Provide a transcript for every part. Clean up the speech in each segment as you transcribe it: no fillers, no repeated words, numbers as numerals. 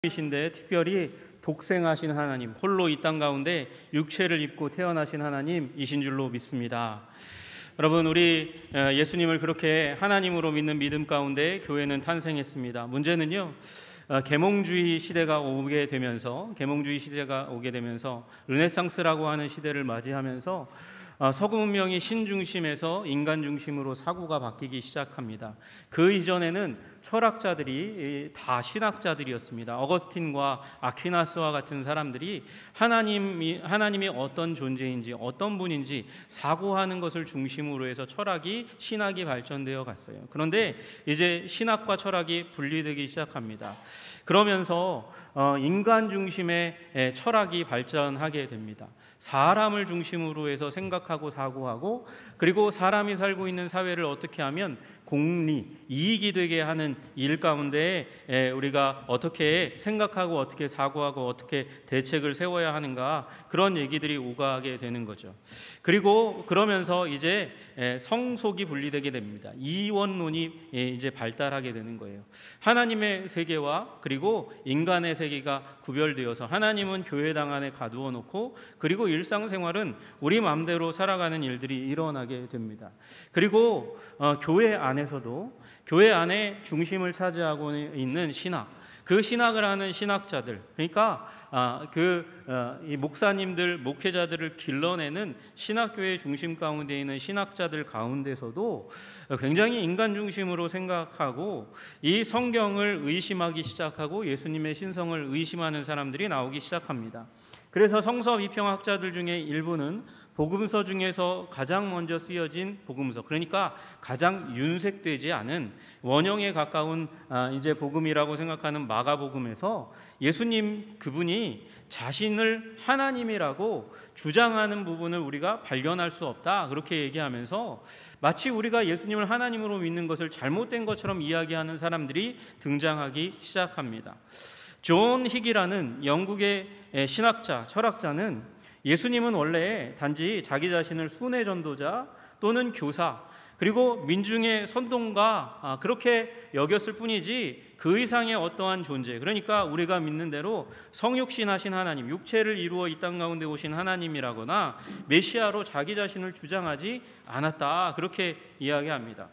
이신데 특별히 독생하신 하나님, 홀로 이 땅 가운데 육체를 입고 태어나신 하나님이신 줄로 믿습니다. 여러분, 우리 예수님을 그렇게 하나님으로 믿는 믿음 가운데 교회는 탄생했습니다. 문제는요, 계몽주의 시대가 오게 되면서 르네상스라고 하는 시대를 맞이하면서 서구 문명이 신중심에서 인간 중심으로 사고가 바뀌기 시작합니다. 그 이전에는 철학자들이 다 신학자들이었습니다. 어거스틴과 아퀴나스와 같은 사람들이 하나님이 어떤 존재인지 어떤 분인지 사고하는 것을 중심으로 해서 신학이 발전되어 갔어요. 그런데 이제 신학과 철학이 분리되기 시작합니다. 그러면서 인간 중심의 철학이 발전하게 됩니다. 사람을 중심으로 해서 생각하고 사고하고, 그리고 사람이 살고 있는 사회를 어떻게 하면 공리, 이익이 되게 하는 일 가운데 우리가 어떻게 생각하고 어떻게 사고하고 어떻게 대책을 세워야 하는가, 그런 얘기들이 오가게 되는 거죠. 그리고 그러면서 이제 성속이 분리되게 됩니다. 이원론이 이제 발달하게 되는 거예요. 하나님의 세계와 그리고 인간의 세계가 구별되어서 하나님은 교회당 안에 가두어 놓고, 그리고 일상생활은 우리 마음대로 살아가는 일들이 일어나게 됩니다. 그리고 교회 안에 중심을 차지하고 있는 신학, 그 신학을 하는 신학자들, 그러니까 이 목사님들, 목회자들을 길러내는 신학교의 중심 가운데 있는 신학자들 가운데서도 굉장히 인간 중심으로 생각하고 이 성경을 의심하기 시작하고 예수님의 신성을 의심하는 사람들이 나오기 시작합니다. 그래서 성서 비평학자들 중에 일부는 복음서 중에서 가장 먼저 쓰여진 복음서, 그러니까 가장 윤색되지 않은 원형에 가까운 이제 복음이라고 생각하는 마가복음에서 예수님 그분이 자신을 하나님이라고 주장하는 부분을 우리가 발견할 수 없다, 그렇게 얘기하면서 마치 우리가 예수님을 하나님으로 믿는 것을 잘못된 것처럼 이야기하는 사람들이 등장하기 시작합니다. 존 힉이라는 영국의 신학자, 철학자는 예수님은 원래 단지 자기 자신을 순회 전도자 또는 교사, 그리고 민중의 선동가, 그렇게 여겼을 뿐이지 그 이상의 어떠한 존재, 그러니까 우리가 믿는 대로 성육신하신 하나님, 육체를 이루어 이 땅 가운데 오신 하나님이라거나 메시아로 자기 자신을 주장하지 않았다, 그렇게 이야기합니다.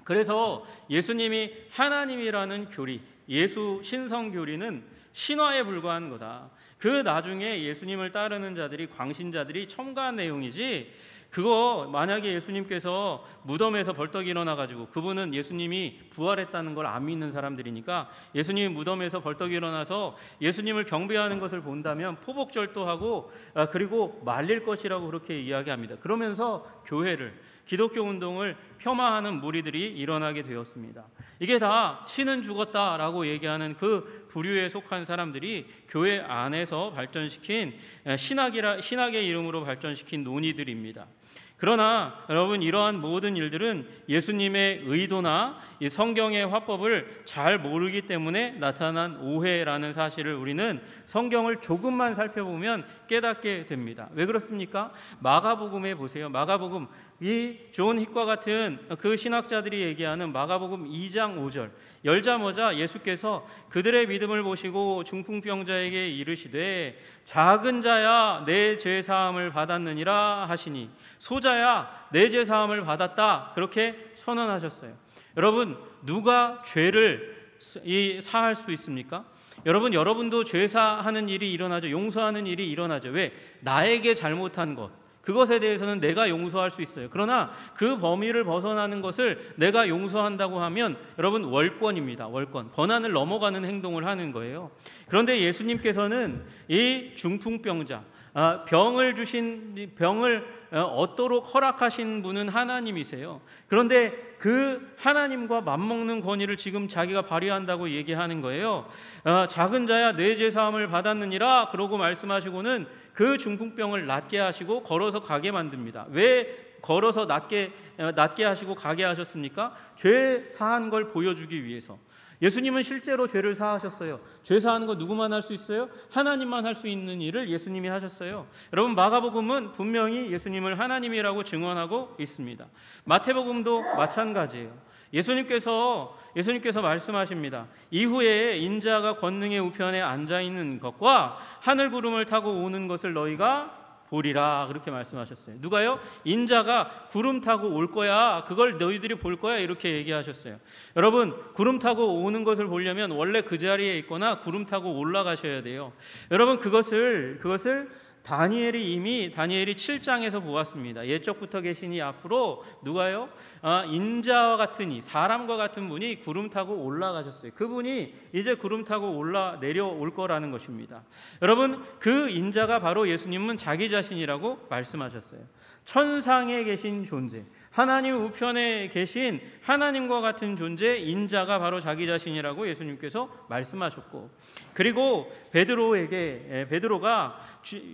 그래서 예수님이 하나님이라는 교리, 예수 신성 교리는 신화에 불과한 거다. 그 나중에 예수님을 따르는 자들이, 광신자들이 첨가한 내용이지, 그거 만약에 예수님께서 무덤에서 벌떡 일어나가지고, 그분은 예수님이 부활했다는 걸 안 믿는 사람들이니까 예수님이 무덤에서 벌떡 일어나서 예수님을 경배하는 것을 본다면 포복절도하고 그리고 말릴 것이라고 그렇게 이야기합니다. 그러면서 기독교 운동을 폄하하는 무리들이 일어나게 되었습니다. 이게 다 신은 죽었다라고 얘기하는 그 부류에 속한 사람들이 교회 안에서 발전시킨 신학의 이름으로 발전시킨 논의들입니다. 그러나 여러분, 이러한 모든 일들은 예수님의 의도나 이 성경의 화법을 잘 모르기 때문에 나타난 오해라는 사실을 우리는 성경을 조금만 살펴보면 깨닫게 됩니다. 왜 그렇습니까? 마가복음에 보세요. 마가복음, 이 존 힉과 같은 그 신학자들이 얘기하는 마가복음 2장 5절, 열자마자 예수께서 그들의 믿음을 보시고 중풍병자에게 이르시되 작은 자야 내 죄사함을 받았느니라 하시니 소자야 내 죄사함을 받았다, 그렇게 선언하셨어요. 여러분, 누가 죄를 사할 수 있습니까? 여러분도 죄사하는 일이 일어나죠. 용서하는 일이 일어나죠. 왜? 나에게 잘못한 것, 그것에 대해서는 내가 용서할 수 있어요. 그러나 그 범위를 벗어나는 것을 내가 용서한다고 하면 여러분, 월권입니다. 월권, 권한을 넘어가는 행동을 하는 거예요. 그런데 예수님께서는 이 중풍병자, 병을 얻도록 허락하신 분은 하나님이세요. 그런데 그 하나님과 맞먹는 권위를 지금 자기가 발휘한다고 얘기하는 거예요. 작은 자야 내 죄사함을 받았느니라, 그러고 말씀하시고는 그 중풍병을 낫게 하시고 걸어서 가게 만듭니다. 왜 걸어서 낫게 하시고 가게 하셨습니까? 죄 사한 걸 보여주기 위해서. 예수님은 실제로 죄를 사하셨어요. 죄 사하는 거 누구만 할 수 있어요? 하나님만 할 수 있는 일을 예수님이 하셨어요. 여러분, 마가복음은 분명히 예수님을 하나님이라고 증언하고 있습니다. 마태복음도 마찬가지예요. 예수님께서 말씀하십니다. 이후에 인자가 권능의 우편에 앉아 있는 것과 하늘 구름을 타고 오는 것을 너희가 보리라, 그렇게 말씀하셨어요. 누가요? 인자가 구름 타고 올 거야, 그걸 너희들이 볼 거야, 이렇게 얘기하셨어요. 여러분, 구름 타고 오는 것을 보려면 원래 그 자리에 있거나 구름 타고 올라가셔야 돼요. 여러분, 그것을 다니엘이 7장에서 보았습니다. 옛적부터 계시니 앞으로 누가요? 인자와 같은 이, 사람과 같은 분이 구름 타고 올라가셨어요. 그분이 이제 구름 타고 내려올 거라는 것입니다. 여러분, 그 인자가 바로 예수님은 자기 자신이라고 말씀하셨어요. 천상에 계신 존재, 하나님 우편에 계신 하나님과 같은 존재, 인자가 바로 자기 자신이라고 예수님께서 말씀하셨고, 그리고 베드로가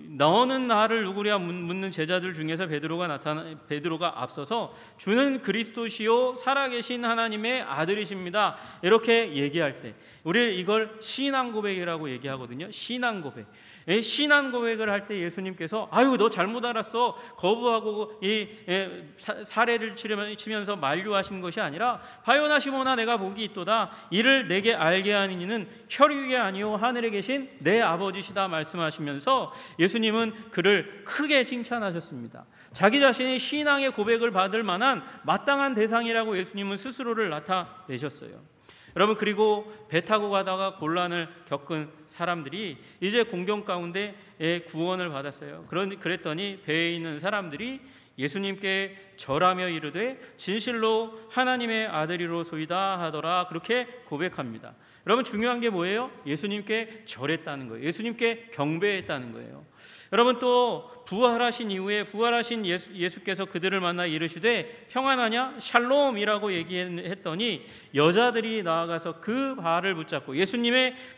너는 나를 누구랴 묻는 제자들 중에서 베드로가 앞서서 주는 그리스도시요 살아계신 하나님의 아들이십니다, 이렇게 얘기할 때 우리 이걸 신앙 고백이라고 얘기하거든요. 신앙 고백. 신앙 고백을 할 때 예수님께서 아유 너 잘못 알았어 거부하고 사례를 치면서 만류하신 것이 아니라 바요나 시모나 내가 복이 있도다, 이를 내게 알게 하는 이는 혈육이 아니요 하늘에 계신 내 아버지시다 말씀하시면서 예수님은 그를 크게 칭찬하셨습니다. 자기 자신이 신앙의 고백을 받을 만한 마땅한 대상이라고 예수님은 스스로를 나타내셨어요. 여러분, 그리고 배 타고 가다가 곤란을 겪은 사람들이 이제 공경 가운데 구원을 받았어요. 그랬더니 배에 있는 사람들이 예수님께 절하며 이르되 진실로 하나님의 아들이로소이다 하더라, 그렇게 고백합니다. 여러분, 중요한 게 뭐예요? 예수님께 절했다는 거예요. 예수님께 경배했다는 거예요. 여러분, 또 부활하신 이후에 부활하신 예수께서 그들을 만나 이르시되 평안하냐? 샬롬이라고 얘기했더니 여자들이 나아가서 그 발을 붙잡고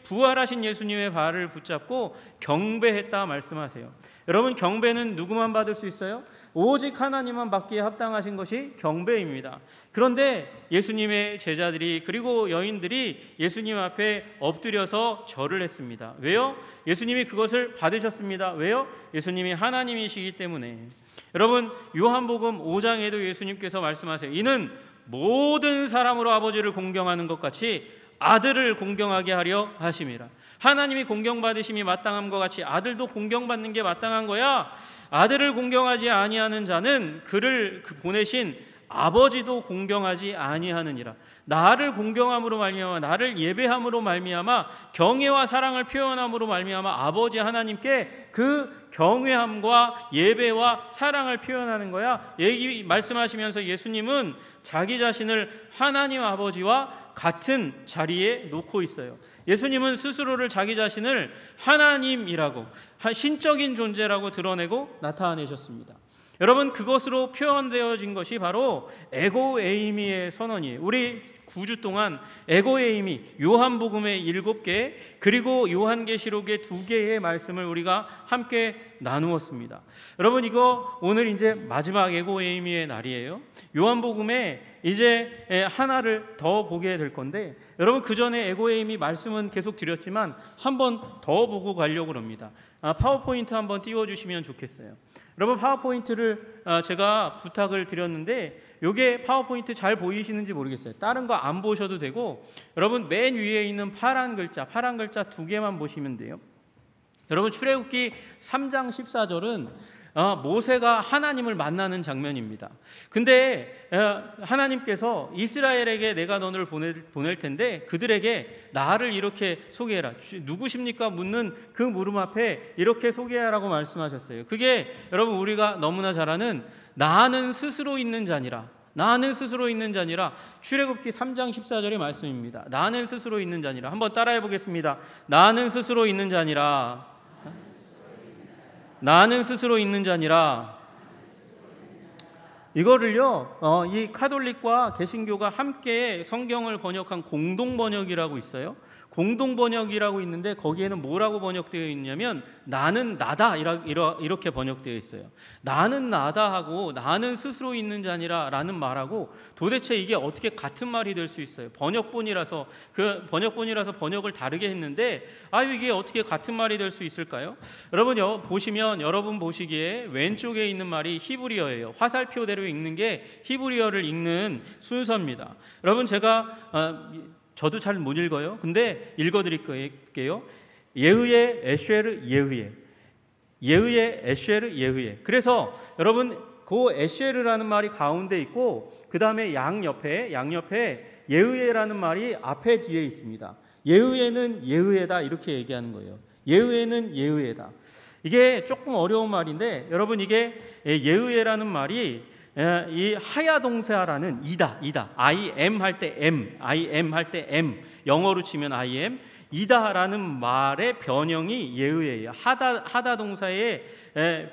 부활하신 예수님의 발을 붙잡고 경배했다 말씀하세요. 여러분, 경배는 누구만 받을 수 있어요? 오직 하나님만 받기에 합당하신 것이 경배입니다. 그런데 예수님의 제자들이 그리고 여인들이 예수님 앞에 엎드려서 절을 했습니다. 왜요? 예수님이 그것을 받으셨습니다. 왜요? 예수님이 하나님이시기 때문에. 여러분, 요한복음 5장에도 예수님께서 말씀하세요. 이는 모든 사람으로 아버지를 공경하는 것 같이 아들을 공경하게 하려 하심이라. 하나님이 공경받으심이 마땅함과 같이 아들도 공경받는 게 마땅한 거야. 아들을 공경하지 아니하는 자는 그를 보내신 아버지도 공경하지 아니하느니라. 나를 공경함으로 말미암아, 나를 예배함으로 말미암아, 경외와 사랑을 표현함으로 말미암아 아버지 하나님께 그 경외함과 예배와 사랑을 표현하는 거야. 말씀하시면서 예수님은 자기 자신을 하나님 아버지와 같은 자리에 놓고 있어요. 예수님은 스스로를 자기 자신을 하나님이라고, 신적인 존재라고 드러내고 나타내셨습니다. 여러분, 그것으로 표현되어진 것이 바로 에고에이미의 선언이에요. 우리 9주 동안 에고에이미, 요한복음의 7개 그리고 요한계시록의 2개의 말씀을 우리가 함께 나누었습니다. 여러분, 이거 오늘 이제 마지막 에고에이미의 날이에요. 요한복음에 이제 하나를 더 보게 될 건데, 여러분, 그 전에 에고에이미 말씀은 계속 드렸지만 한 번 더 보고 가려고 합니다. 파워포인트 한번 띄워주시면 좋겠어요. 여러분, 파워포인트를 제가 부탁을 드렸는데 이게 파워포인트 잘 보이시는지 모르겠어요. 다른 거 안 보셔도 되고, 여러분 맨 위에 있는 파란 글자 2개만 보시면 돼요. 여러분, 출애굽기 3장 14절은 모세가 하나님을 만나는 장면입니다. 근데 하나님께서 이스라엘에게 내가 너를 보낼 텐데 그들에게 나를 이렇게 소개해라. 누구십니까? 묻는 그 물음 앞에 이렇게 소개하라고 말씀하셨어요. 그게 여러분 우리가 너무나 잘 아는 나는 스스로 있는 자니라. 나는 스스로 있는 자니라. 출애굽기 3장 14절의 말씀입니다. 나는 스스로 있는 자니라. 한번 따라해 보겠습니다. 나는 스스로 있는 자니라. 나는 스스로 있는 자니라. 이거를요, 이 카톨릭과 개신교가 함께 성경을 번역한 공동 번역이라고 있어요. 공동 번역이라고 있는데 거기에는 뭐라고 번역되어 있냐면 나는 나다 이렇게 번역되어 있어요. 나는 나다 하고 나는 스스로 있는 자니라 라는 말하고 도대체 이게 어떻게 같은 말이 될 수 있어요? 번역본이라서 번역을 다르게 했는데 이게 어떻게 같은 말이 될 수 있을까요? 여러분 보시기에 왼쪽에 있는 말이 히브리어예요. 화살표대로 읽는 게 히브리어를 읽는 순서입니다. 여러분 저도 잘 못 읽어요. 근데 읽어드릴게요. 예의의 에쉐르 예의의 에쉐르. 그래서 여러분 그 에쉐르라는 말이 가운데 있고 그 다음에 양옆에 예의라는 말이 앞에 뒤에 있습니다. 예의는 예의다 이렇게 얘기하는 거예요. 예의는 예의다. 이게 조금 어려운 말인데 여러분 이게 예의라는 말이 이 하야 동사라는 이다 I am 할 때 M 영어로 치면 I am 이다라는 말의 변형이 예의예요. 하다 동사의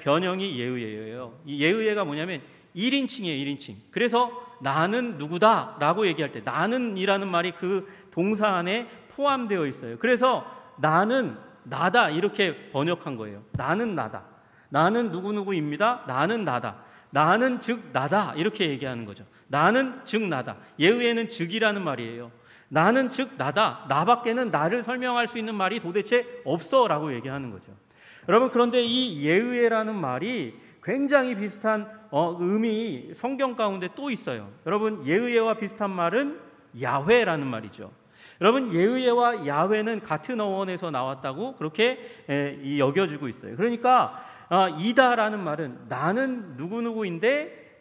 변형이 예의예요. 이 예의가 뭐냐면 1인칭이에요. 1인칭. 그래서 나는 누구다 라고 얘기할 때 나는이라는 말이 그 동사 안에 포함되어 있어요. 그래서 나는 나다 이렇게 번역한 거예요. 나는 나다. 나는 누구누구입니다. 나는 나다. 나는 즉 나다 이렇게 얘기하는 거죠. 나는 즉 나다. 예의에는 즉이라는 말이에요. 나는 즉 나다. 나밖에는 나를 설명할 수 있는 말이 도대체 없어 라고 얘기하는 거죠. 여러분 그런데 이 예의라는 말이 굉장히 비슷한 의미 성경 가운데 또 있어요. 여러분 예의와 비슷한 말은 야훼라는 말이죠. 여러분 예의와 야훼는 같은 어원에서 나왔다고 그렇게 여겨지고 있어요. 그러니까 이다라는 말은 나는 누구누구인데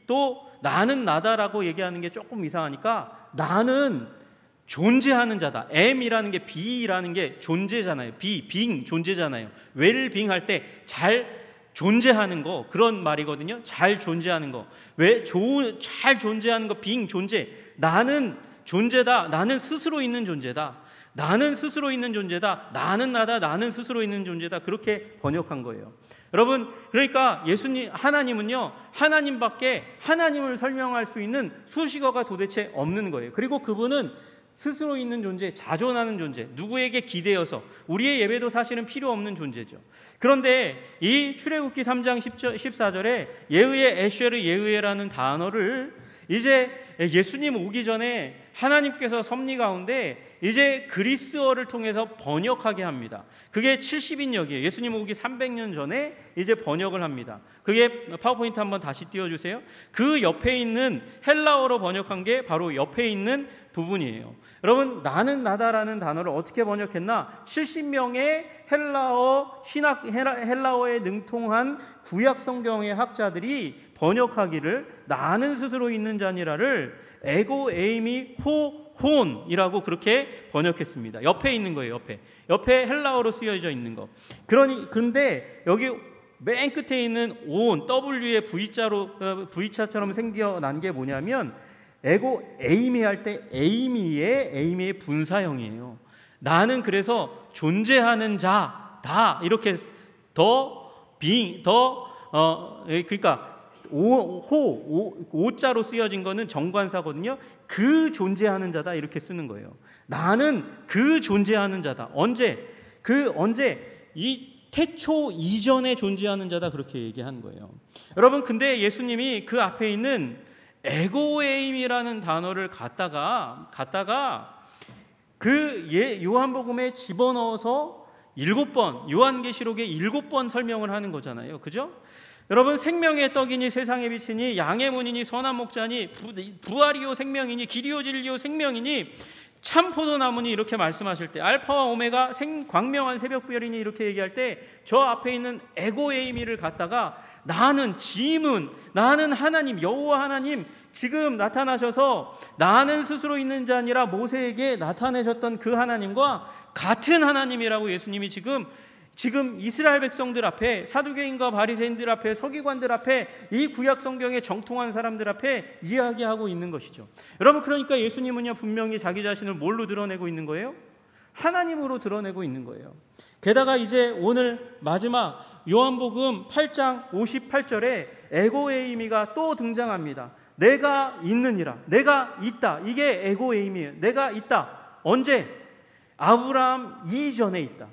또 나는 나다라고 얘기하는 게 조금 이상하니까 나는 존재하는 자다. M이라는 게 B라는 게 존재잖아요. being 존재잖아요. well-being 할 때 잘 존재하는 거 그런 말이거든요. 잘 존재하는 거. 잘 존재하는 거 being 존재. 나는 존재다. 나는 스스로 있는 존재다. 나는 스스로 있는 존재다. 나는 나다. 나는 스스로 있는 존재다. 그렇게 번역한 거예요. 여러분 그러니까 하나님은요 하나님밖에 하나님을 설명할 수 있는 수식어가 도대체 없는 거예요. 그리고 그분은 스스로 있는 존재, 자존하는 존재, 누구에게 기대어서 우리의 예배도 사실은 필요 없는 존재죠. 그런데 이 출애굽기 3장 14절에 예의의 에쉐르 예의라는 단어를 이제 예수님 오기 전에 하나님께서 섭리 가운데 이제 그리스어를 통해서 번역하게 합니다. 그게 70인역이에요. 예수님 오기 300년 전에 이제 번역을 합니다. 그게 파워포인트 한번 다시 띄워주세요. 그 옆에 있는 헬라어로 번역한 게 바로 옆에 있는 부분이에요. 여러분 나는 나다라는 단어를 어떻게 번역했나? 70명의 헬라어에 능통한 구약 성경의 학자들이 번역하기를 나는 스스로 있는 자니라를 에고 에이미 혼이라고 그렇게 번역했습니다. 옆에 있는 거예요. 옆에 헬라어로 쓰여져 있는 거. 근데 여기 맨 끝에 있는 온 W의 V자처럼 생겨난 게 뭐냐면 에고 에이미 할 때 에이미의 분사형이에요. 나는 그래서 존재하는 자다 이렇게 그러니까 오자로 쓰여진 거는 정관사거든요. 그 존재하는 자다 이렇게 쓰는 거예요. 나는 그 존재하는 자다. 언제 이 태초 이전에 존재하는 자다 그렇게 얘기한 거예요. 여러분 근데 예수님이 그 앞에 있는 에고에임이라는 단어를 갖다가 그 요한복음에 집어넣어서 7번 요한계시록에 7번 설명을 하는 거잖아요. 그죠? 여러분 생명의 떡이니 세상의 빛이니 양의 문이니 선한 목자니 부활이요 생명이니 길이요 진리요 생명이니 참 포도나무니 이렇게 말씀하실 때 알파와 오메가 광명한 새벽별이니 이렇게 얘기할 때 저 앞에 있는 에고에이미를 갖다가 나는 지문, 나는 하나님, 여호와 하나님 지금 나타나셔서 나는 스스로 있는 자 아니라 모세에게 나타내셨던 그 하나님과 같은 하나님이라고 예수님이 지금 이스라엘 백성들 앞에 사두개인과 바리새인들 앞에 서기관들 앞에 이 구약 성경에 정통한 사람들 앞에 이야기하고 있는 것이죠. 여러분 그러니까 예수님은요 분명히 자기 자신을 뭘로 드러내고 있는 거예요? 하나님으로 드러내고 있는 거예요. 게다가 이제 오늘 마지막 요한복음 8장 58절에 에고에이미가 또 등장합니다. 내가 있느니라, 내가 있다. 이게 에고에이미예요. 내가 있다. 언제? 아브라함 이전에 있다.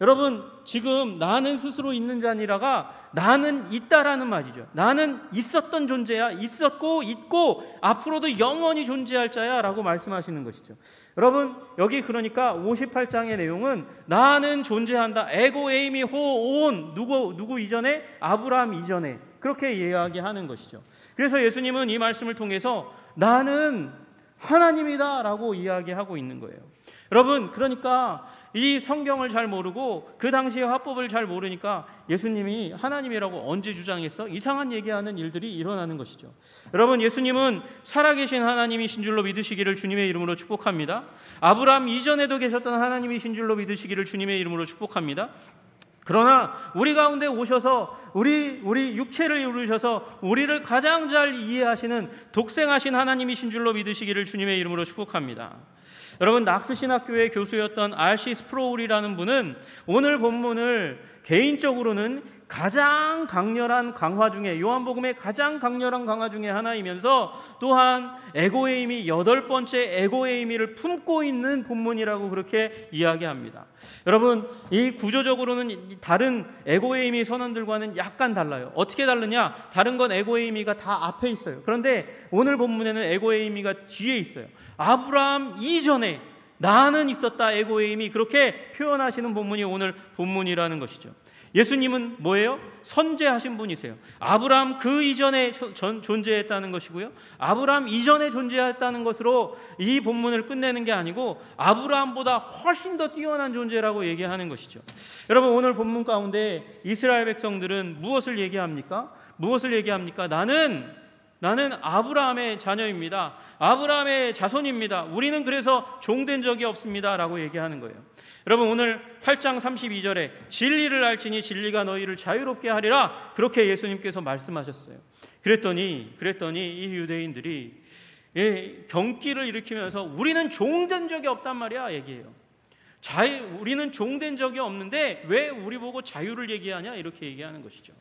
여러분, 지금 나는 스스로 있는 자 아니라가 나는 있다라는 말이죠. 나는 있었던 존재야. 있었고 있고 앞으로도 영원히 존재할 자야 라고 말씀하시는 것이죠. 여러분, 여기 그러니까 58장의 내용은 나는 존재한다. 에고 에이미 호온, 누구 이전에? 아브라함 이전에. 그렇게 이야기하는 것이죠. 그래서 예수님은 이 말씀을 통해서 나는 하나님이다 라고 이야기하고 있는 거예요. 여러분, 그러니까 이 성경을 잘 모르고 그 당시의 화법을 잘 모르니까 예수님이 하나님이라고 언제 주장했어? 이상한 얘기하는 일들이 일어나는 것이죠. 여러분, 예수님은 살아계신 하나님이신 줄로 믿으시기를 주님의 이름으로 축복합니다. 아브라함 이전에도 계셨던 하나님이신 줄로 믿으시기를 주님의 이름으로 축복합니다. 그러나 우리 가운데 오셔서 우리 육체를 이루셔서 우리를 가장 잘 이해하시는 독생하신 하나님이신 줄로 믿으시기를 주님의 이름으로 축복합니다. 여러분, 낙스신학교의 교수였던 R.C. 스프로울이라는 분은 오늘 본문을 개인적으로는 가장 강렬한 강화 중에, 요한복음의 가장 강렬한 강화 중에 하나이면서 또한 에고에이미, 8번째 에고에이미를 품고 있는 본문이라고 그렇게 이야기합니다. 여러분, 이 구조적으로는 다른 에고에이미 선언들과는 약간 달라요. 어떻게 다르냐? 다른 건 에고에이미가 다 앞에 있어요. 그런데 오늘 본문에는 에고에이미가 뒤에 있어요. 아브라함 이전에 나는 있었다, 에고에이미, 그렇게 표현하시는 본문이 오늘 본문이라는 것이죠. 예수님은 뭐예요? 선재하신 분이세요. 아브라함 그 이전에 존재했다는 것이고요, 아브라함 이전에 존재했다는 것으로 이 본문을 끝내는 게 아니고 아브라함보다 훨씬 더 뛰어난 존재라고 얘기하는 것이죠. 여러분, 오늘 본문 가운데 이스라엘 백성들은 무엇을 얘기합니까? 나는 아브라함의 자녀입니다. 아브라함의 자손입니다. 우리는 그래서 종된 적이 없습니다 라고 얘기하는 거예요. 여러분, 오늘 8장 32절에 진리를 알지니 진리가 너희를 자유롭게 하리라, 그렇게 예수님께서 말씀하셨어요. 그랬더니 이 유대인들이 경기를 일으키면서 우리는 종된 적이 없단 말이야 얘기해요. 우리는 종된 적이 없는데 왜 우리 보고 자유를 얘기하냐, 이렇게 얘기하는 것이죠.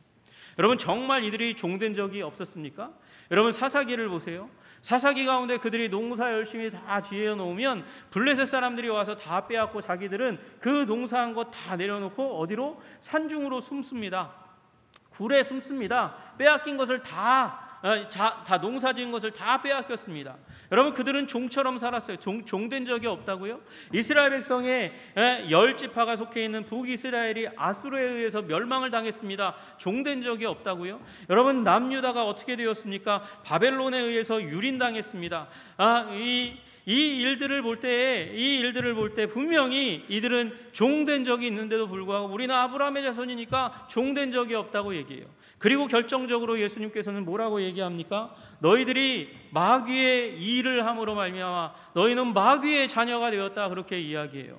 여러분, 정말 이들이 종된 적이 없었습니까? 여러분, 사사기를 보세요. 사사기 가운데 그들이 농사 열심히 다 지어놓으면 블레셋 사람들이 와서 다 빼앗고 자기들은 그 농사한 것 다 내려놓고 어디로? 산중으로 숨습니다. 굴에 숨습니다. 빼앗긴 것을 다 농사 지은 것을 다 빼앗겼습니다. 여러분, 그들은 종처럼 살았어요. 종된 적이 없다고요? 이스라엘 백성의 10지파가 속해 있는 북이스라엘이 아수르에 의해서 멸망을 당했습니다. 종된 적이 없다고요? 여러분, 남유다가 어떻게 되었습니까? 바벨론에 의해서 유린당했습니다. 이 일들을 볼 때 분명히 이들은 종된 적이 있는데도 불구하고 우리는 아브라함의 자손이니까 종된 적이 없다고 얘기해요. 그리고 결정적으로 예수님께서는 뭐라고 얘기합니까? 너희들이 마귀의 일을 함으로 말미암아 너희는 마귀의 자녀가 되었다, 그렇게 이야기해요.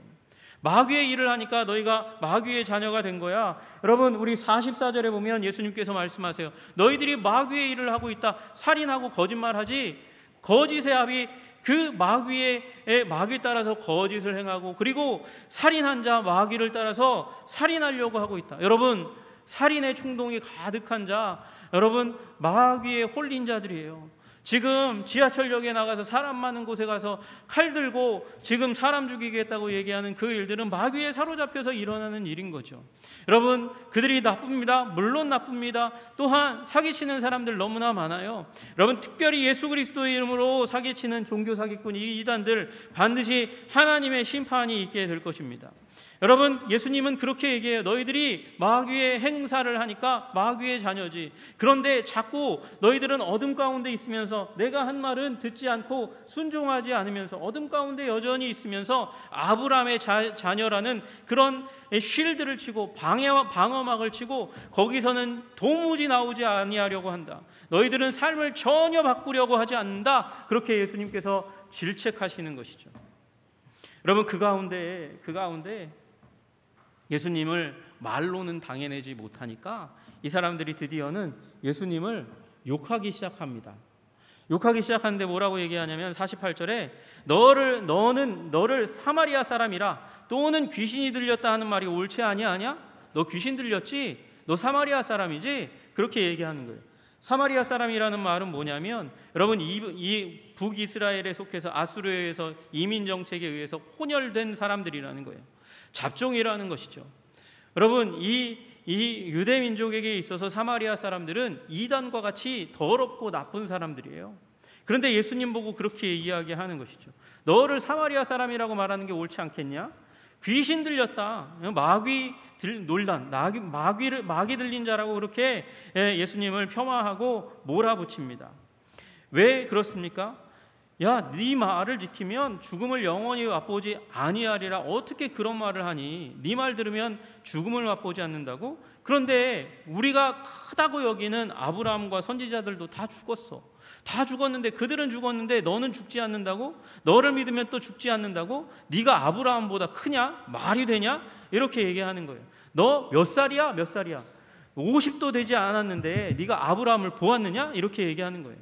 마귀의 일을 하니까 너희가 마귀의 자녀가 된 거야. 여러분, 우리 44절에 보면 예수님께서 말씀하세요. 너희들이 마귀의 일을 하고 있다. 살인하고 거짓말하지. 거짓의 합이 그 마귀 따라서 거짓을 행하고, 그리고 살인한 자 마귀를 따라서 살인하려고 하고 있다. 여러분, 살인의 충동이 가득한 자, 여러분, 마귀에 홀린 자들이에요. 지금 지하철역에 나가서 사람 많은 곳에 가서 칼 들고 지금 사람 죽이겠다고 얘기하는 그 일들은 마귀에 사로잡혀서 일어나는 일인 거죠. 여러분, 그들이 나쁩니다. 물론 나쁩니다. 또한 사기치는 사람들 너무나 많아요. 여러분, 특별히 예수 그리스도의 이름으로 사기치는 종교 사기꾼 이단들 반드시 하나님의 심판이 있게 될 것입니다. 여러분, 예수님은 그렇게 얘기해요. 너희들이 마귀의 행사를 하니까 마귀의 자녀지. 그런데 자꾸 너희들은 어둠 가운데 있으면서 내가 한 말은 듣지 않고 순종하지 않으면서 어둠 가운데 여전히 있으면서 아브라함의 자녀라는 그런 쉴드를 치고 방어막을 치고 거기서는 도무지 나오지 아니하려고 한다. 너희들은 삶을 전혀 바꾸려고 하지 않는다. 그렇게 예수님께서 질책하시는 것이죠. 여러분, 그 가운데 예수님을 말로는 당해내지 못하니까 이 사람들이 드디어는 예수님을 욕하기 시작합니다. 욕하기 시작하는데 뭐라고 얘기하냐면 48절에 너를 사마리아 사람이라 또는 귀신이 들렸다 하는 말이 옳지 아니하냐? 너 귀신 들렸지? 너 사마리아 사람이지? 그렇게 얘기하는 거예요. 사마리아 사람이라는 말은 뭐냐면 여러분 이 북이스라엘에 속해서 아수르에서 이민 정책에 의해서 혼혈된 사람들이라는 거예요. 잡종이라는 것이죠. 여러분 이 유대 민족에게 있어서 사마리아 사람들은 이단과 같이 더럽고 나쁜 사람들이에요. 그런데 예수님 보고 그렇게 이야기하는 것이죠. 너를 사마리아 사람이라고 말하는 게 옳지 않겠냐? 귀신 들렸다, 마귀 논란, 마귀 들린 자라고 그렇게 예수님을 폄하하고 몰아붙입니다. 왜 그렇습니까? 야, 네 말을 지키면 죽음을 영원히 맛보지 아니하리라. 어떻게 그런 말을 하니? 네 말 들으면 죽음을 맛보지 않는다고? 그런데 우리가 크다고 여기는 아브라함과 선지자들도 다 죽었어. 다 죽었는데, 그들은 죽었는데 너는 죽지 않는다고? 너를 믿으면 또 죽지 않는다고? 네가 아브라함보다 크냐? 말이 되냐? 이렇게 얘기하는 거예요. 너 몇 살이야? 몇 살이야? 50도 되지 않았는데 네가 아브라함을 보았느냐? 이렇게 얘기하는 거예요.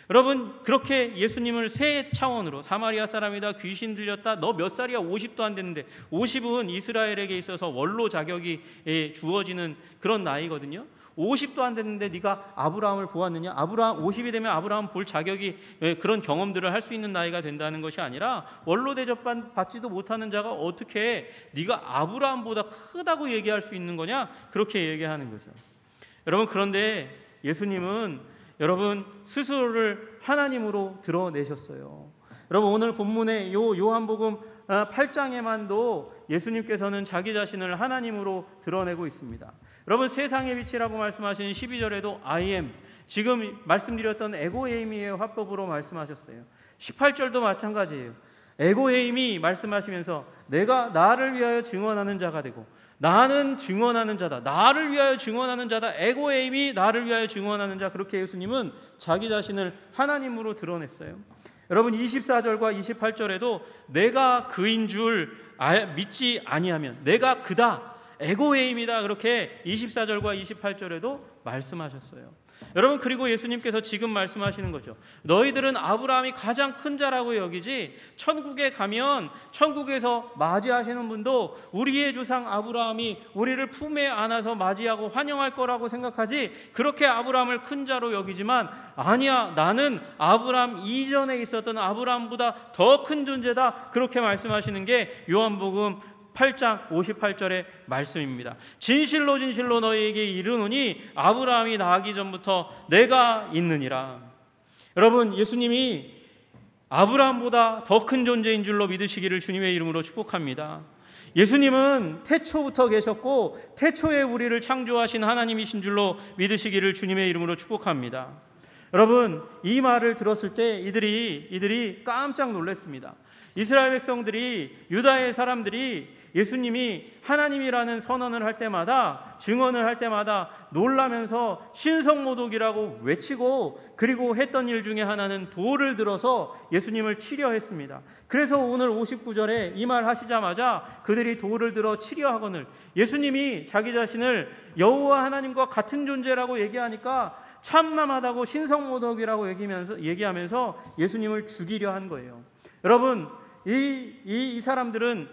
여러분, 그렇게 예수님을 세 차원으로, 사마리아 사람이다, 귀신 들렸다, 너 몇 살이야? 50도 안 됐는데, 50은 이스라엘에게 있어서 원로 자격이 주어지는 그런 나이거든요. 50도 안 됐는데 네가 아브라함을 보았느냐? 50이 되면 아브라함 볼 자격이, 그런 경험들을 할 수 있는 나이가 된다는 것이 아니라, 원로 대접 받지도 못하는 자가 어떻게 네가 아브라함보다 크다고 얘기할 수 있는 거냐? 그렇게 얘기하는 거죠. 여러분, 그런데 예수님은 여러분 스스로를 하나님으로 드러내셨어요. 여러분, 오늘 본문의 요한복음 8장에만도 예수님께서는 자기 자신을 하나님으로 드러내고 있습니다. 여러분, 세상의 빛이라고 말씀하시는 12절에도 I am, 지금 말씀드렸던 에고에이미의 화법으로 말씀하셨어요. 18절도 마찬가지예요. 에고에이미 말씀하시면서 내가 나를 위하여 증언하는 자가 되고, 나는 증언하는 자다, 나를 위하여 증언하는 자다, 에고에이미 나를 위하여 증언하는 자, 그렇게 예수님은 자기 자신을 하나님으로 드러냈어요. 여러분, 24절과 28절에도 내가 그인 줄 믿지 아니하면 내가 그다, 에고에임이다, 그렇게 24절과 28절에도 말씀하셨어요. 여러분, 그리고 예수님께서 지금 말씀하시는 거죠. 너희들은 아브라함이 가장 큰 자라고 여기지, 천국에 가면 천국에서 맞이하시는 분도 우리의 조상 아브라함이 우리를 품에 안아서 맞이하고 환영할 거라고 생각하지, 그렇게 아브라함을 큰 자로 여기지만 아니야, 나는 아브라함 이전에 있었던 아브라함보다 더 큰 존재다, 그렇게 말씀하시는 게 요한복음 8장 58절의 말씀입니다. 진실로 진실로 너희에게 이르노니 아브라함이 나기 전부터 내가 있느니라. 여러분, 예수님이 아브라함보다 더 큰 존재인 줄로 믿으시기를 주님의 이름으로 축복합니다. 예수님은 태초부터 계셨고 태초에 우리를 창조하신 하나님이신 줄로 믿으시기를 주님의 이름으로 축복합니다. 여러분, 이 말을 들었을 때 이들이 깜짝 놀랐습니다. 이스라엘 백성들이, 유다의 사람들이 예수님이 하나님이라는 선언을 할 때마다, 증언을 할 때마다 놀라면서 신성모독이라고 외치고, 그리고 했던 일 중에 하나는 돌을 들어서 예수님을 치려 했습니다. 그래서 오늘 59절에 이 말 하시자마자 그들이 돌을 들어 치려 하거늘, 예수님이 자기 자신을 여호와 하나님과 같은 존재라고 얘기하니까 참남하다고 신성모독이라고 얘기하면서 예수님을 죽이려 한 거예요. 여러분, 이 사람들은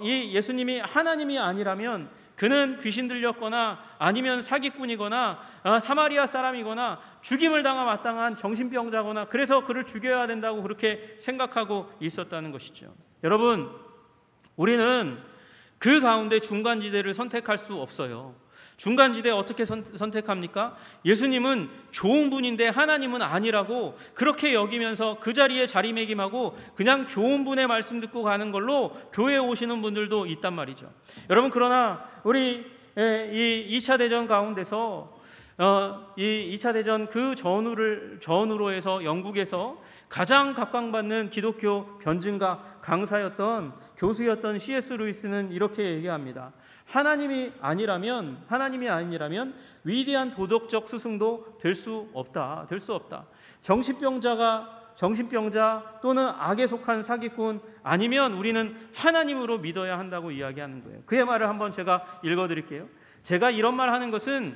이 예수님이 하나님이 아니라면 그는 귀신 들렸거나 아니면 사기꾼이거나 사마리아 사람이거나 죽임을 당하 마땅한 정신병자거나, 그래서 그를 죽여야 된다고 그렇게 생각하고 있었다는 것이죠. 여러분, 우리는 그 가운데 중간지대를 선택할 수 없어요. 중간지대 어떻게 선택합니까? 예수님은 좋은 분인데 하나님은 아니라고 그렇게 여기면서 그 자리에 자리매김하고 그냥 좋은 분의 말씀 듣고 가는 걸로 교회에 오시는 분들도 있단 말이죠. 여러분, 그러나 우리 이 2차 대전 가운데서 이 2차 대전 그 전후로 해서 영국에서 가장 각광받는 기독교 변증가 강사였던 교수였던 C.S. 루이스는 이렇게 얘기합니다. 하나님이 아니라면 위대한 도덕적 스승도 될 수 없다. 정신병자 또는 악에 속한 사기꾼 아니면 우리는 하나님으로 믿어야 한다고 이야기하는 거예요. 그의 말을 한번 제가 읽어드릴게요. 제가 이런 말 하는 것은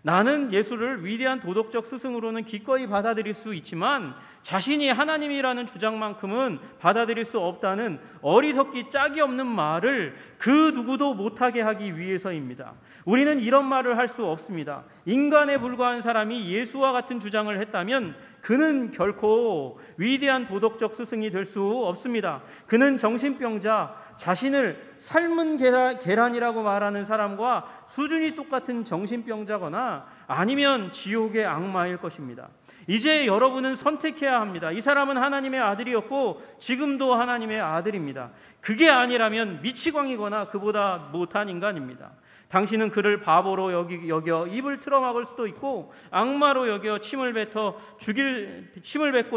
나는 예수를 위대한 도덕적 스승으로는 기꺼이 받아들일 수 있지만 자신이 하나님이라는 주장만큼은 받아들일 수 없다는 어리석기 짝이 없는 말을 그 누구도 못하게 하기 위해서입니다. 우리는 이런 말을 할 수 없습니다. 인간에 불과한 사람이 예수와 같은 주장을 했다면 그는 결코 위대한 도덕적 스승이 될 수 없습니다. 그는 정신병자, 자신을 삶은 계란이라고 말하는 사람과 수준이 똑같은 정신병자거나 아니면 지옥의 악마일 것입니다. 이제 여러분은 선택해야 합니다. 이 사람은 하나님의 아들이었고 지금도 하나님의 아들입니다. 그게 아니라면 미치광이거나 그보다 못한 인간입니다. 당신은 그를 바보로 여겨 입을 틀어막을 수도 있고 악마로 여겨 침을 뱉고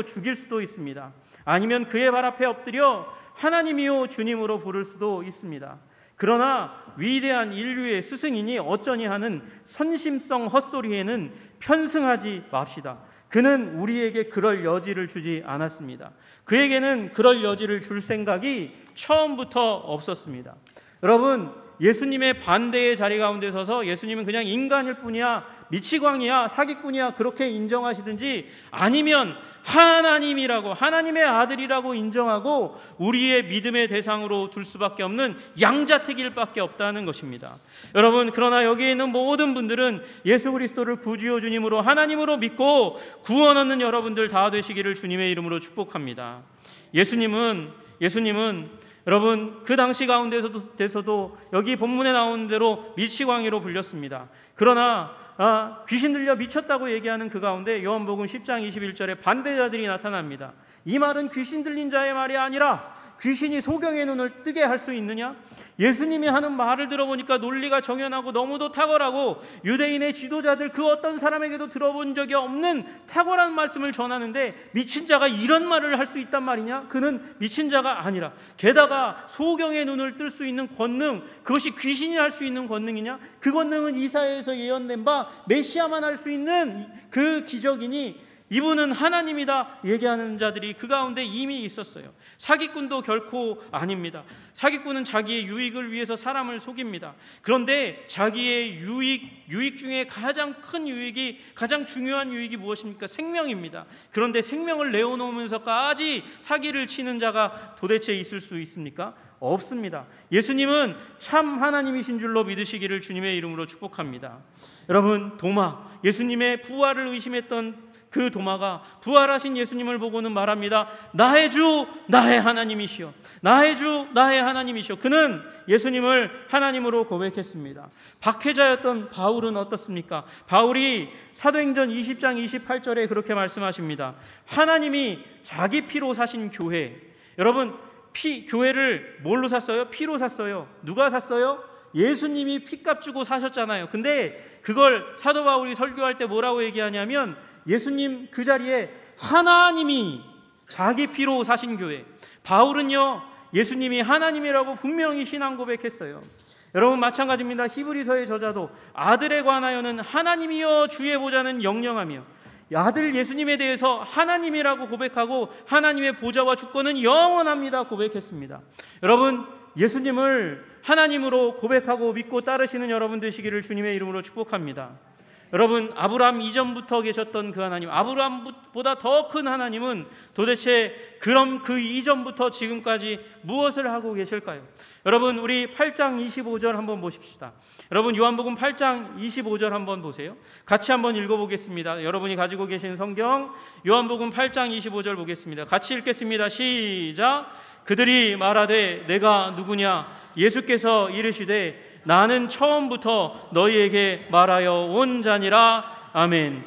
죽일 수도 있습니다. 아니면 그의 발 앞에 엎드려 하나님이요 주님으로 부를 수도 있습니다. 그러나 위대한 인류의 스승이니 어쩌니 하는 선심성 헛소리에는 편승하지 맙시다. 그는 우리에게 그럴 여지를 주지 않았습니다. 그에게는 그럴 여지를 줄 생각이 처음부터 없었습니다. 여러분, 예수님의 반대의 자리 가운데 서서 예수님은 그냥 인간일 뿐이야, 미치광이야, 사기꾼이야 그렇게 인정하시든지 아니면 하나님이라고, 하나님의 아들이라고 인정하고 우리의 믿음의 대상으로 둘 수밖에 없는 양자택일 밖에 없다는 것입니다. 여러분, 그러나 여기에 있는 모든 분들은 예수 그리스도를 구주요 주님으로 하나님으로 믿고 구원 얻는 여러분들 다 되시기를 주님의 이름으로 축복합니다. 예수님은 여러분 그 당시 가운데서도 여기 본문에 나오는 대로 미치광이로 불렸습니다. 그러나 귀신 들려 미쳤다고 얘기하는 그 가운데 요한복음 10장 21절에 반대자들이 나타납니다. 이 말은 귀신 들린 자의 말이 아니라 귀신이 소경의 눈을 뜨게 할 수 있느냐? 예수님이 하는 말을 들어보니까 논리가 정연하고 너무도 탁월하고 유대인의 지도자들 그 어떤 사람에게도 들어본 적이 없는 탁월한 말씀을 전하는데 미친 자가 이런 말을 할 수 있단 말이냐? 그는 미친 자가 아니라 게다가 소경의 눈을 뜰 수 있는 권능, 그것이 귀신이 할 수 있는 권능이냐? 그 권능은 이사야에서 예언된 바 메시아만 할 수 있는 그 기적이니 이분은 하나님이다 얘기하는 자들이 그 가운데 이미 있었어요. 사기꾼도 결코 아닙니다. 사기꾼은 자기의 유익을 위해서 사람을 속입니다. 그런데 자기의 유익 중에 가장 큰 유익이, 가장 중요한 유익이 무엇입니까? 생명입니다. 그런데 생명을 내어놓으면서까지 사기를 치는 자가 도대체 있을 수 있습니까? 없습니다. 예수님은 참 하나님이신 줄로 믿으시기를 주님의 이름으로 축복합니다. 여러분, 도마, 예수님의 부활을 의심했던 그 도마가 부활하신 예수님을 보고는 말합니다. 나의 주, 나의 하나님이시여. 나의 주, 나의 하나님이시여. 그는 예수님을 하나님으로 고백했습니다. 박해자였던 바울은 어떻습니까? 바울이 사도행전 20장 28절에 그렇게 말씀하십니다. 하나님이 자기 피로 사신 교회. 여러분, 교회를 뭘로 샀어요? 피로 샀어요. 누가 샀어요? 예수님이 피값 주고 사셨잖아요. 근데 그걸 사도 바울이 설교할 때 뭐라고 얘기하냐면 예수님 그 자리에 하나님이 자기 피로 사신 교회. 바울은요, 예수님이 하나님이라고 분명히 신앙 고백했어요. 여러분, 마찬가지입니다. 히브리서의 저자도 아들에 관하여는 하나님이여 주의 보좌는 영영하며, 아들 예수님에 대해서 하나님이라고 고백하고 하나님의 보좌와 주권은 영원합니다 고백했습니다. 여러분, 예수님을 하나님으로 고백하고 믿고 따르시는 여러분 되시기를 주님의 이름으로 축복합니다. 여러분, 아브라함 이전부터 계셨던 그 하나님, 아브라함보다 더 큰 하나님은 도대체 그럼 그 이전부터 지금까지 무엇을 하고 계실까요? 여러분, 우리 8장 25절 한번 보십시다. 여러분, 요한복음 8장 25절 한번 보세요. 같이 한번 읽어보겠습니다. 여러분이 가지고 계신 성경 요한복음 8장 25절 보겠습니다. 같이 읽겠습니다. 시작. 그들이 말하되 내가 누구냐? 예수께서 이르시되 나는 처음부터 너희에게 말하여 온 자니라. 아멘.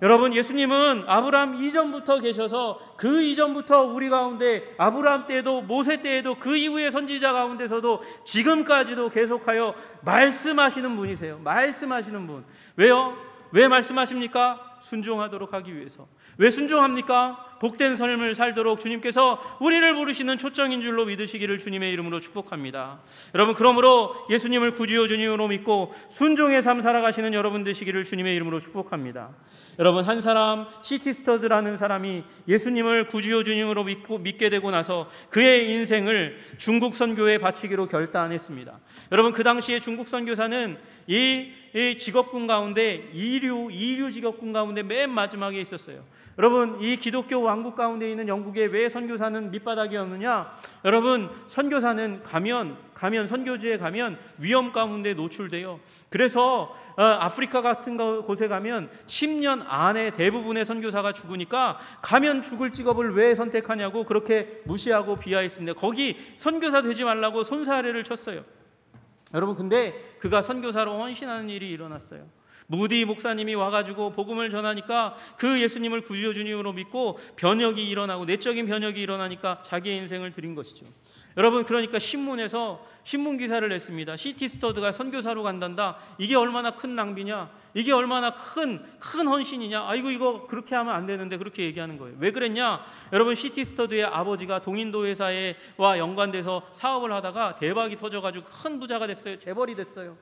여러분, 예수님은 아브라함 이전부터 계셔서 그 이전부터 우리 가운데 아브라함 때에도 모세 때에도 그 이후의 선지자 가운데서도 지금까지도 계속하여 말씀하시는 분이세요. 말씀하시는 분. 왜요? 왜 말씀하십니까? 순종하도록 하기 위해서. 왜 순종합니까? 복된 삶을 살도록 주님께서 우리를 부르시는 초청인 줄로 믿으시기를 주님의 이름으로 축복합니다. 여러분, 그러므로 예수님을 구주요 주님으로 믿고 순종의 삶 살아가시는 여러분 되시기를 주님의 이름으로 축복합니다. 여러분, 한 사람 C.T. 스터드라는 사람이 예수님을 구주요 주님으로 믿게 되고 나서 그의 인생을 중국 선교에 바치기로 결단했습니다. 여러분, 그 당시에 중국 선교사는 이 직업군 가운데 이류 직업군 가운데 맨 마지막에 있었어요. 여러분, 이 기독교 왕국 가운데 있는 영국에 왜 선교사는 밑바닥이었느냐? 여러분, 선교사는 가면 선교지에 가면 위험 가운데 노출돼요. 그래서 아프리카 같은 곳에 가면 10년 안에 대부분의 선교사가 죽으니까 가면 죽을 직업을 왜 선택하냐고 그렇게 무시하고 비하했습니다. 거기 선교사 되지 말라고 손사래를 쳤어요. 여러분, 근데 그가 선교사로 헌신하는 일이 일어났어요. 무디 목사님이 와가지고 복음을 전하니까 그 예수님을 구주 주님으로 믿고 변혁이 일어나고 내적인 변혁이 일어나니까 자기의 인생을 드린 것이죠. 여러분, 그러니까 신문에서 신문 기사를 냈습니다. C.T. 스터드가 선교사로 간단다. 이게 얼마나 큰 낭비냐? 이게 얼마나 큰 헌신이냐? 아이고, 이거 그렇게 하면 안 되는데, 그렇게 얘기하는 거예요. 왜 그랬냐? 여러분, C.T. 스터드의 아버지가 동인도 회사와 연관돼서 사업을 하다가 대박이 터져가지고 큰 부자가 됐어요. 재벌이 됐어요.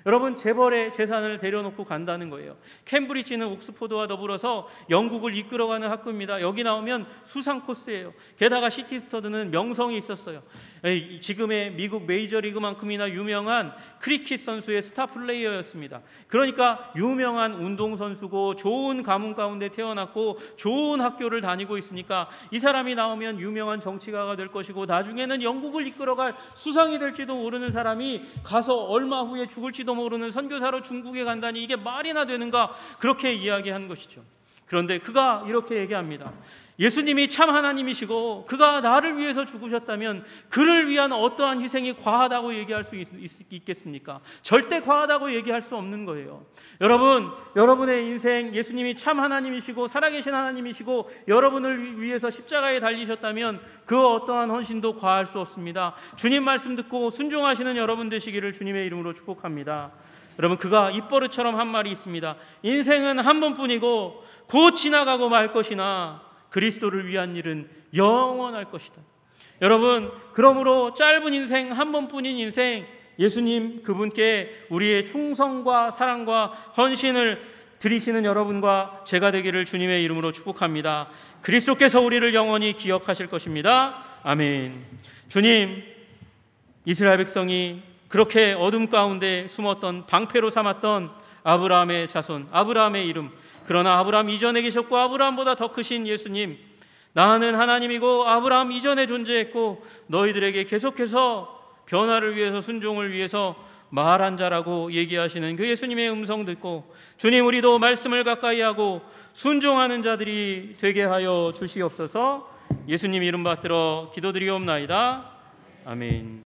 여러분, 재벌의 재산을 데려놓고 간다는 거예요. 캠브리지는 옥스포드와 더불어서 영국을 이끌어가는 학교입니다. 여기 나오면 수상 코스예요. 게다가 C.T. 스터드는 명성이 있었어요. 지금의 미국 메이저리그만큼이나 유명한 크리켓 선수의 스타 플레이어였습니다. 그러니까 유명한 운동선수고 좋은 가문 가운데 태어났고 좋은 학교를 다니고 있으니까 이 사람이 나오면 유명한 정치가가 될 것이고 나중에는 영국을 이끌어갈 수상이 될지도 모르는 사람이 가서 얼마 후에 죽을지도 모르는 선교사로 중국에 간다니 이게 말이나 되는가, 그렇게 이야기한 것이죠. 그런데 그가 이렇게 얘기합니다. 예수님이 참 하나님이시고 그가 나를 위해서 죽으셨다면 그를 위한 어떠한 희생이 과하다고 얘기할 수 있겠습니까? 절대 과하다고 얘기할 수 없는 거예요. 여러분, 여러분의 인생 예수님이 참 하나님이시고 살아계신 하나님이시고 여러분을 위해서 십자가에 달리셨다면 그 어떠한 헌신도 과할 수 없습니다. 주님 말씀 듣고 순종하시는 여러분 되시기를 주님의 이름으로 축복합니다. 여러분, 그가 입버릇처럼 한 말이 있습니다. 인생은 한 번뿐이고 곧 지나가고 말 것이나 그리스도를 위한 일은 영원할 것이다. 여러분, 그러므로 짧은 인생, 한 번뿐인 인생, 예수님 그분께 우리의 충성과 사랑과 헌신을 드리시는 여러분과 제가 되기를 주님의 이름으로 축복합니다. 그리스도께서 우리를 영원히 기억하실 것입니다. 아멘. 주님, 이스라엘 백성이 그렇게 어둠 가운데 숨었던, 방패로 삼았던 아브라함의 자손, 아브라함의 이름, 그러나 아브라함 이전에 계셨고 아브라함보다 더 크신 예수님, 나는 하나님이고 아브라함 이전에 존재했고 너희들에게 계속해서 변화를 위해서, 순종을 위해서 말한 자라고 얘기하시는 그 예수님의 음성 듣고 주님, 우리도 말씀을 가까이 하고 순종하는 자들이 되게 하여 주시옵소서. 예수님 이름 받들어 기도드리옵나이다. 아멘.